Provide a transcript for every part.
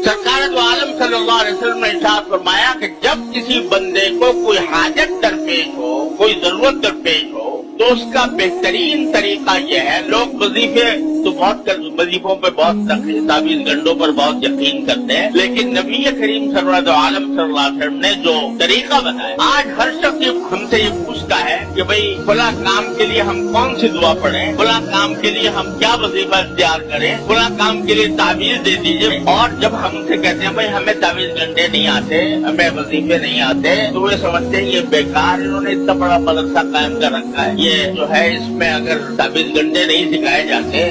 سرکار دو عالم صلی اللہ علیہ وسلم نے ارشاد فرمایا کہ جب کسی بندے کو کوئی حاجت درپیش ہو، کوئی ضرورت درپیش ہو، تو اس کا بہترین طریقہ یہ ہے، لوگ وظیفے تو وظیفوں پہ بہت تعویذ گنڈوں پر بہت یقین کرتے ہیں، لیکن نبی کریم سرور دو عالم صلی اللہ علیہ وسلم نے جو طریقہ بتایا، آج ہر شخص ہم سے یہ پوچھتا ہے کہ بھئی فلاں کام کے لیے ہم کون سی دعا پڑھیں، فلاں کام کے لیے ہم کیا وظیفہ اختیار کریں، فلاں کام کے لیے تعویذ دے دیجیے، اور جب ہم سے کہتے ہیں بھئی ہمیں تعویذ گنڈے نہیں آتے، ہمیں وظیفے نہیں آتے، تو وہ سمجھتے ہیں یہ بیکار، انہوں نے اتنا بڑا مدرسہ قائم کر رکھا ہے، یہ جو ہے اس میں اگر تعویذ گنڈے نہیں سکھائے جاتے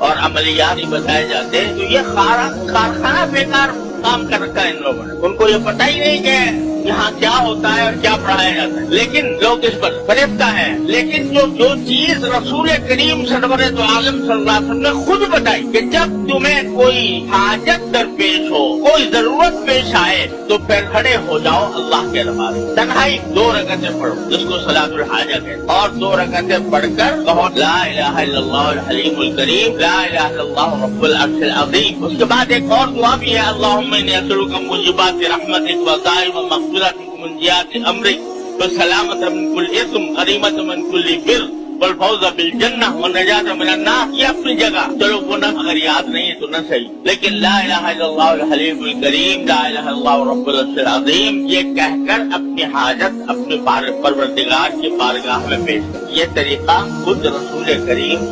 اور عملیات نہیں بتائے جاتے تو یہ کارخانہ بیکار کام کر رکھا ہے ان لوگوں نے، ان کو یہ پتہ ہی نہیں کہ یہاں کیا ہوتا ہے اور کیا پڑھایا جاتا ہے، لیکن لوگ اس پر فریفتہ ہیں۔ لیکن جو چیز رسول کریم سرور دو عالم صلی اللہ علیہ وسلم نے خود بتائی کہ جب تمہیں کوئی حاجت درپیش ہو، کوئی ضرورت پیش آئے، تو پھر کھڑے ہو جاؤ اللہ کے نماز، تنہائی 2 رکعتیں پڑھو جس کو صلاۃ الحاجہ کہتے ہیں، اور 2 رکعتیں پڑھ کر کہو لا الہ الا اللہ الحلیم الکریم، لا الہ الا اللہ رب العرش العظیم۔ اس کے بعد ایک اور دعا بھی ہے، اللہم انی اسألک موجبات رحمتک وعزائم مغفرتک منجیات امرک وسلامۃ من کل اثم غنیمۃ من کل بر والفوز بالجنہ والنجاۃ من النار۔ یہ اپنی جگہ، چلو وہ نہ اگر یاد نہیں ہے تو نہ صحیح، لیکن لا الہ الا اللہ الحلیم الکریم، لا الہ الا اللہ رب العرش العظیم یہ کہہ کر اپنی حاجت اپنے پروردگار کی بارگاہ میں پیش کر، یہ طریقہ خود رسول کریم